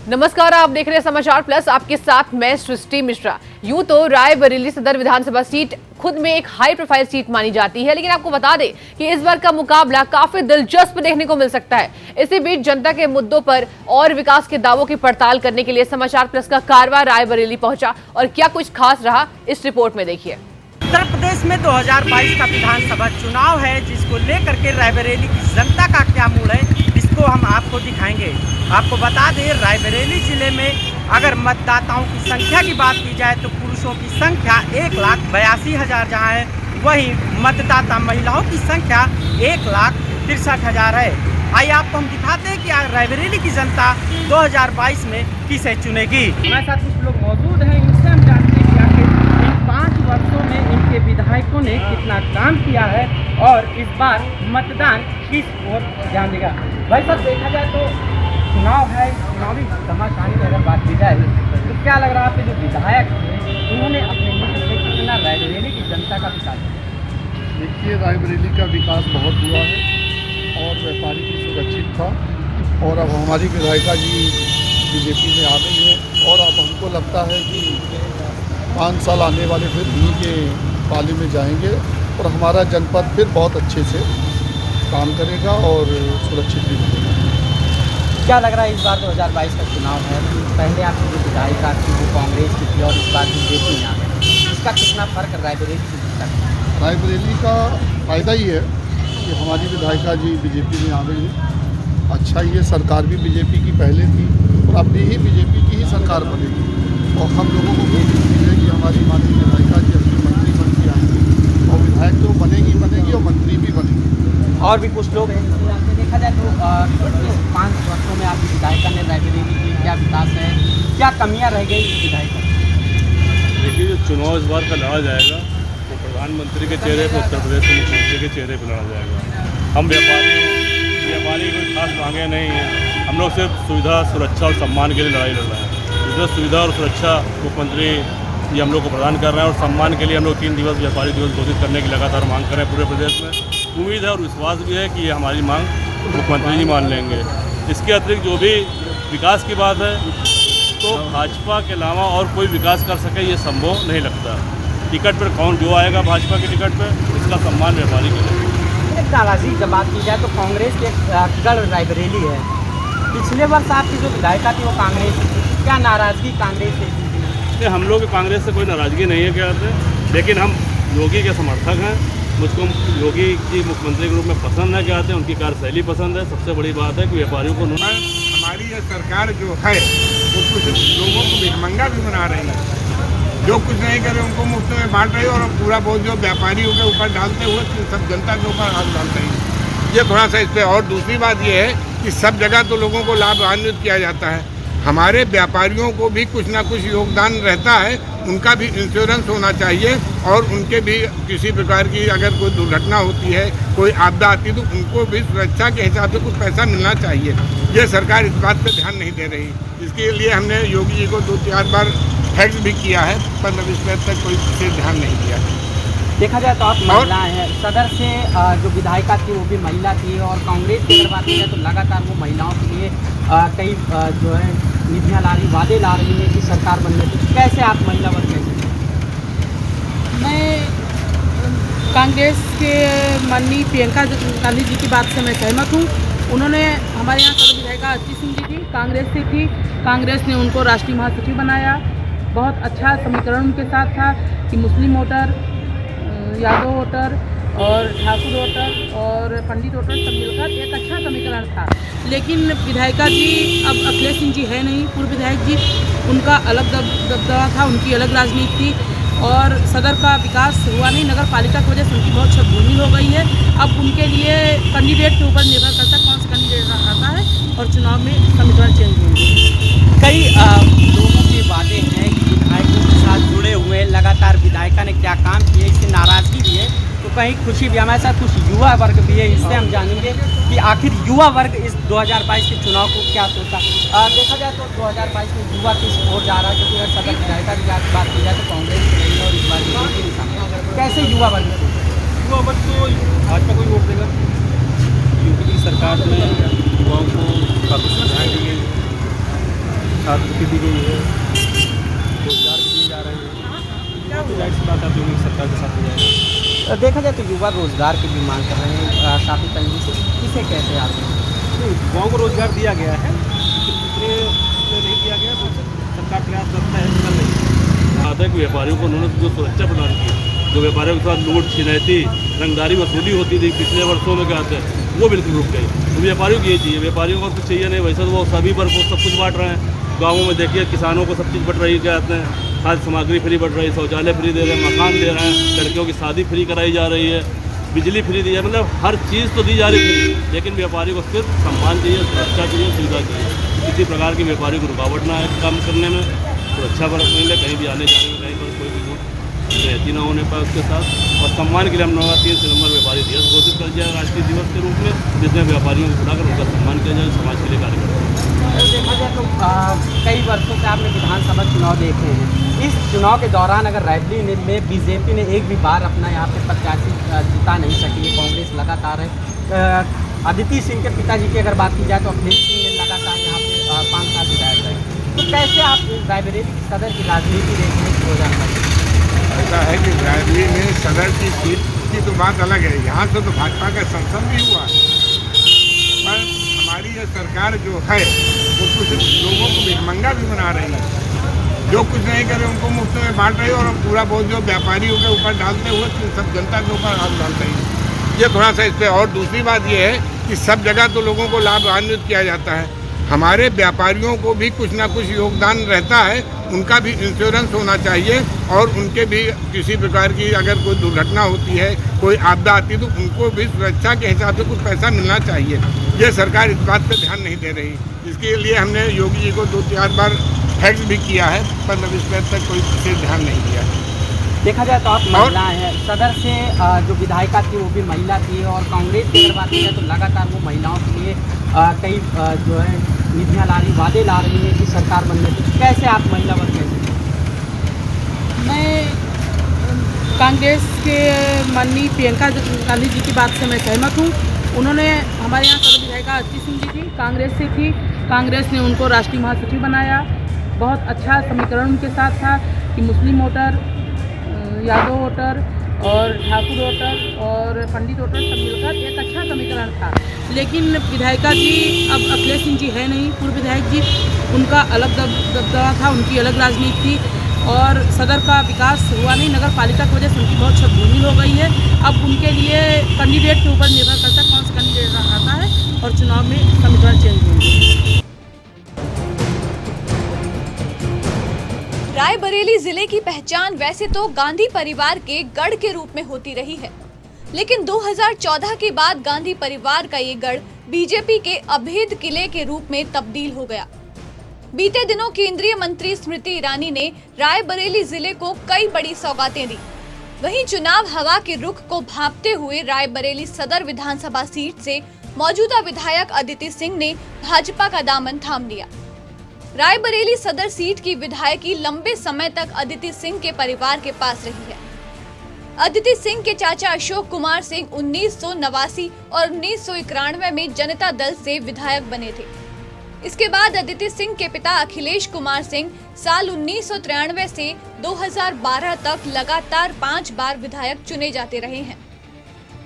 नमस्कार, आप देख रहे हैं समाचार प्लस। आपके साथ मैं सृष्टि मिश्रा। यूं तो रायबरेली सदर विधानसभा सीट खुद में एक हाई प्रोफाइल सीट मानी जाती है, लेकिन आपको बता दें कि इस बार का मुकाबला काफी दिलचस्प देखने को मिल सकता है। इसी बीच जनता के मुद्दों पर और विकास के दावों की पड़ताल करने के लिए समाचार प्लस का कारवां रायबरेली पहुंचा और क्या कुछ खास रहा, इस रिपोर्ट में देखिए। उत्तर प्रदेश में 2022 का विधानसभा चुनाव है, जिसको लेकर के रायबरेली की जनता का क्या मूड है, इसको हम आपको दिखाएंगे। आपको बता दें, रायबरेली जिले में अगर मतदाताओं की संख्या की बात की जाए तो पुरुषों की संख्या 1,82,000 जहाँ है, वहीं मतदाता महिलाओं की संख्या 1,63,000 है। आइए आपको हम दिखाते हैं कि रायबरेली की जनता 2022 में किसे चुनेगी। हमारे साथ कुछ लोग मौजूद हैं, इनसे हम जानते हैं कि आखिर इन 5 वर्षों में इनके विधायकों ने कितना काम किया है और इस बार मतदान किस ओर ध्यान देगा। भाई साहब, देखा जाए तो चुनाव है, चुनावी घमासान की अगर बात की जाए तो क्या लग रहा है, आपके जो विधायक थे उन्होंने अपने मुल्क से कितना रायबरेली की जनता का विकास किया? देखिए, रायबरेली का विकास बहुत हुआ है और व्यापारी भी सुरक्षित था और अब हमारी विधायिका जी बीजेपी में आ गई है और अब हमको लगता है कि 5 साल आने वाले फिर इन्हीं के पाली में जाएंगे और हमारा जनपद फिर बहुत अच्छे से काम करेगा और सुरक्षित भी रहेगा। क्या लग रहा है, इस बार 2022 का चुनाव है, पहले आपकी जो विधायिका थी वो कांग्रेस की थी और इस बार बीजेपी में आ गई, इसका कितना फर्क रायबरेली की जनता का? रायबरेली का फ़ायदा ही है कि हमारी विधायिका जी बीजेपी में आ गई है। अच्छा ही है, सरकार भी बीजेपी की पहले थी और अब भी बीजेपी की ही सरकार बनेगी और हम लोगों को बहुत खुशी है कि हमारी माननीय विधायिका जी अपनी मंत्री बन के आएंगी और विधायक तो बनेगी और मंत्री भी बनेगी। और भी कुछ लोग हैं, देखा जाए तो इस 5 वर्षों में आपकी विधायिका ने रायबरेली की क्या विकास है, क्या कमियां रह गई इस विधायिका? देखिए, जो चुनाव इस बार का लड़ा जाएगा वो प्रधानमंत्री के चेहरे पर, उत्तर प्रदेश के मुख्यमंत्री के चेहरे पर लड़ा जाएगा। हम व्यापारी कोई खास मांगे नहीं हैं, हम लोग सिर्फ सुविधा, सुरक्षा और सम्मान के लिए लड़ाई लड़ रहे हैं। सुविधा और सुरक्षा मुख्यमंत्री ये हम लोग को प्रदान कर रहे हैं और सम्मान के लिए हम लोग 3 दिवस व्यापारी दिवस घोषित करने की लगातार मांग कर रहे हैं पूरे प्रदेश में। उम्मीद है और विश्वास भी है कि ये हमारी मांग मुख्यमंत्री जी मान लेंगे। इसके अतिरिक्त जो भी विकास की बात है तो भाजपा के अलावा और कोई विकास कर सके ये संभव नहीं लगता। टिकट पर कौन जो आएगा भाजपा के टिकट पर, इसका सम्मान व्यापारी करेगा। नाराजगी जब बात की जाए तो कांग्रेस के गढ़ रायबरेली है। पिछले वर्ष आपकी जो विधायिका थी वो कांग्रेस की, क्या नाराजगी कांग्रेस से थी? हम लोग कांग्रेस से कोई नाराजगी नहीं है क्या है, लेकिन हम योगी के समर्थक हैं। मुझको योगी जी मुख्यमंत्री के रूप में पसंद है क्या आते हैं, उनकी कार्यशैली पसंद है। सबसे बड़ी बात है कि व्यापारियों को हमारी ये सरकार जो है वो कुछ लोगों को भिखमंगा भी बना रही है, जो कुछ नहीं करे उनको मुफ्त में बांट रही है और पूरा बोझ जो व्यापारियों के ऊपर डालते हुए सब जनता के ऊपर हाथ डालते हैं। ये थोड़ा सा इस पर। और दूसरी बात ये है कि सब जगह तो लोगों को लाभान्वित किया जाता है, हमारे व्यापारियों को भी कुछ ना कुछ योगदान रहता है, उनका भी इंश्योरेंस होना चाहिए और उनके भी किसी प्रकार की अगर कोई दुर्घटना होती है, कोई आपदा आती है तो उनको भी सुरक्षा के हिसाब से कुछ पैसा मिलना चाहिए। ये सरकार इस बात पे ध्यान नहीं दे रही। इसके लिए हमने योगी जी को 2-4 बार फैक्स भी किया है, पर 20 मिनट तक कोई से ध्यान नहीं दिया। देखा जाए तो आप महिलाएं हैं, सदर से जो विधायिका थी वो भी महिला थी और कांग्रेस की अगर बात की जाए तो लगातार वो महिलाओं के लिए कई जो है निधियाँ ला रही, वादे ला रही है कि सरकार बनने से। कैसे आप महिला वर्ग कैसे? मैं कांग्रेस के माननीय प्रियंका गांधी जी की बात से मैं सहमत हूँ। उन्होंने हमारे यहाँ सदर विधायिका आरती सिंह जी थी, कांग्रेस से थी, कांग्रेस ने उनको राष्ट्रीय महासचिव बनाया। बहुत अच्छा समीकरण उनके साथ था कि मुस्लिम वोटर, यादव वोटर और ठाकुर वोटर और पंडित वोटर सब मिलकर एक अच्छा समीकरण था। लेकिन विधायिका जी अब अखिलेश सिंह जी है नहीं, पूर्व विधायक जी, उनका अलग दबदबा था, उनकी अलग राजनीति थी और सदर का विकास हुआ नहीं। नगर पालिका की वजह से उनकी बहुत छदभूमि हो गई है। अब उनके लिए कैंडिडेट के ऊपर निर्भर करता है कौन सा कैंडिडेट आता है और चुनाव में समीकरण चेंज होंगे। कई लोगों के वादे हैं कि विधायकों के साथ जुड़े हुए, लगातार विधायिका ने क्या काम किए, इससे नाराजगी भी है तो कहीं खुशी भी। हमारे साथ कुछ युवा वर्ग भी है, इससे हम जानेंगे कि आखिर युवा वर्ग इस 2022 के चुनाव को क्या सोचता। देखा जाए तो 2022 में युवा किस ओर जा रहा है, क्योंकि अगर सदर विधायिका की बात की जाए तो कांग्रेस की रही है और इस बार बीजेपी के सामने। कैसे युवा वर्ग युवा वर्ग तो भाजपा को ही वोट देगा, क्योंकि सरकार में युवाओं को काफ़ी सुविधाएँ दी गई। छात्रवृत्ति दी गई है, रोजगार भी दिए जा रहे हैं। तो जाहिर सी बात है जो सरकार के साथ हो जाएगा। देखा जाए तो युवा रोजगार की भी मांग कर रहे हैं काफ़ी तंगी से, इसे कैसे आते हैं? युवाओं को रोजगार दिया गया है, लेकिन दूसरे नहीं दिया गया तो सरकार प्रयास करता है, कर रही है। आता है कि व्यापारियों को उन्होंने जो सुरक्षा प्रदान की, जो व्यापारियों के साथ लूट छिनैती रंगदारी वसूली होती थी पिछले वर्षों में, क्या आते हैं वो बिल्कुल रुक गई। तो व्यापारियों को ये चाहिए, व्यापारियों को कुछ चाहिए नहीं। वैसे तो वो सभी पर वो सब कुछ बांट रहे हैं। गाँवों में देखिए किसानों को सब चीज़ बट रही है, क्या आते हैं खाद्य सामग्री फ्री बढ़ रही है, शौचालय फ्री दे रहे हैं, मकान दे रहे हैं, लड़कियों की शादी फ्री कराई जा रही है, बिजली फ्री दी है, मतलब हर चीज़ तो दी जा रही है। लेकिन व्यापारी को सिर्फ सम्मान चाहिए, सुरक्षा चाहिए, सुविधा चाहिए। किसी प्रकार की व्यापारी को रुकावट ना है काम करने में, सुरक्षा बरतने में, कहीं भी आने जाने में, कहीं पर कोई भी रहती ना होने पाए उसके साथ। और सम्मान के लिए हम लोगों का 3 सितंबर व्यापारी दिवस घोषित कर दिया राष्ट्रीय दिवस के रूप में, जिसमें व्यापारियों को बुलाकर उनका सम्मान किया जाए, समाज के लिए कार्य करते हैं। देखा जाए तो कई वर्षों से आपने विधानसभा चुनाव देखे हैं। इस चुनाव के दौरान अगर रायबरेली में बीजेपी ने एक भी बार अपना यहाँ पे प्रत्याशी जिता नहीं सकी है, कांग्रेस लगातार है। अदिति सिंह के पिताजी की अगर बात की जाए तो अखिलेश सिंह ने लगातार यहाँ पे 5 साल विधायक रहे। तो कैसे आप रायबरेली सदर की राजनीति देख रहे हैं 2025? ऐसा है कि रायबरेली में सदर की सीट की तो बात अलग है, यहाँ से तो भाजपा का संसद भी हुआ है, पर हमारी ये सरकार जो है वो कुछ लोगों को भिखमंगा भी बना रही है। जो कुछ नहीं करे उनको मुफ्त में बांट रही है और पूरा बोझ जो व्यापारियों के ऊपर डालते हुए सब जनता के ऊपर हाथ डालते हैं। ये थोड़ा सा इस पर। और दूसरी बात ये है कि सब जगह तो लोगों को लाभान्वित किया जाता है, हमारे व्यापारियों को भी कुछ ना कुछ योगदान रहता है, उनका भी इंश्योरेंस होना चाहिए और उनके भी किसी प्रकार की अगर कोई दुर्घटना होती है, कोई आपदा आती है तो उनको भी सुरक्षा के हिसाब से कुछ पैसा मिलना चाहिए। ये सरकार इस बात पे ध्यान नहीं दे रही, इसके लिए हमने योगी जी को 2-4 बार फैक्स भी किया है, पर अभी तक कोई विशेष ध्यान नहीं दिया। देखा जाए तो आप महिला हैं, सदर से जो विधायिका थी वो भी महिला थी, और कांग्रेस की अगर बात की जाए तो लगातार वो महिलाओं के लिए कई जो है निधियाँ ला रही, वादे ला रही है कि सरकार बनने से। कैसे आप महिला बन गए? मैं कांग्रेस के माननीय प्रियंका गांधी जी की बात से मैं सहमत हूँ। उन्होंने हमारे यहाँ सदर विधायिका अदिति सिंह जी थी, कांग्रेस से थी, कांग्रेस ने उनको राष्ट्रीय महासचिव बनाया। बहुत अच्छा समीकरण उनके साथ था कि मुस्लिम वोटर, यादव वोटर और ठाकुर वोटर और पंडित वोटर सब मिलकर एक अच्छा समीकरण था। लेकिन विधायिका जी अब अखिलेश सिंह जी है नहीं, पूर्व विधायक जी, उनका अलग दबदबा था, उनकी अलग राजनीति थी और सदर का विकास हुआ नहीं। नगर पालिका की वजह से उनकी बहुत छतभूमि हो गई है। अब उनके लिए कैंडिडेट के ऊपर निर्भर करता है कौन सा कैंडिडेट आता है और चुनाव में समीकरण चेंज होंगे। रायबरेली जिले की पहचान वैसे तो गांधी परिवार के गढ़ के रूप में होती रही है, लेकिन 2014 के बाद गांधी परिवार का ये गढ़ बीजेपी के अभेद किले के रूप में तब्दील हो गया। बीते दिनों केंद्रीय मंत्री स्मृति ईरानी ने रायबरेली जिले को कई बड़ी सौगातें दी। वहीं चुनाव हवा के रुख को भांपते हुए रायबरेली सदर विधानसभा सीट से मौजूदा विधायक अदिति सिंह ने भाजपा का दामन थाम लिया। रायबरेली सदर सीट की विधायकी लंबे समय तक अदिति सिंह के परिवार के पास रही है। अदिति सिंह के चाचा अशोक कुमार सिंह 1989 और 1991 में जनता दल से विधायक बने थे। इसके बाद अदिति सिंह के पिता अखिलेश कुमार सिंह साल 1993 से 2012 तक लगातार 5 बार विधायक चुने जाते रहे हैं।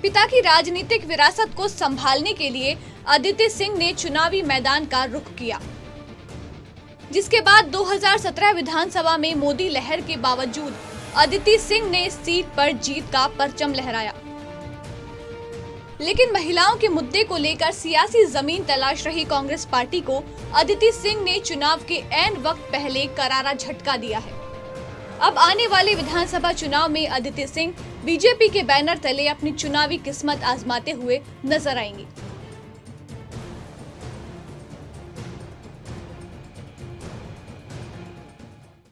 पिता की राजनीतिक विरासत को संभालने के लिए अदिति सिंह ने चुनावी मैदान का रुख किया, जिसके बाद 2017 विधानसभा में मोदी लहर के बावजूद अदिति सिंह ने इस सीट पर जीत का परचम लहराया। लेकिन महिलाओं के मुद्दे को लेकर सियासी जमीन तलाश रही कांग्रेस पार्टी को अदिति सिंह ने चुनाव के ऐन वक्त पहले करारा झटका दिया है। अब आने वाले विधानसभा चुनाव में अदिति सिंह बीजेपी के बैनर तले अपनी चुनावी किस्मत आजमाते हुए नजर आएंगी।